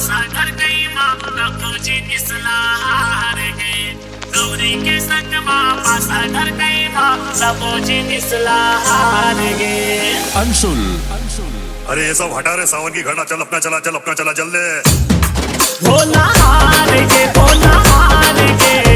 पासा डर गई माँ लखो जी इसलाह हार गए। गौरी के संग माँ पासा डर गई माँ लखो जी इसलाह हार गए। अंशुल अरे ये सब हटा रे सावन की घटा, चल अपना चला जल्दे। भोला हार गए, भोला हार गए।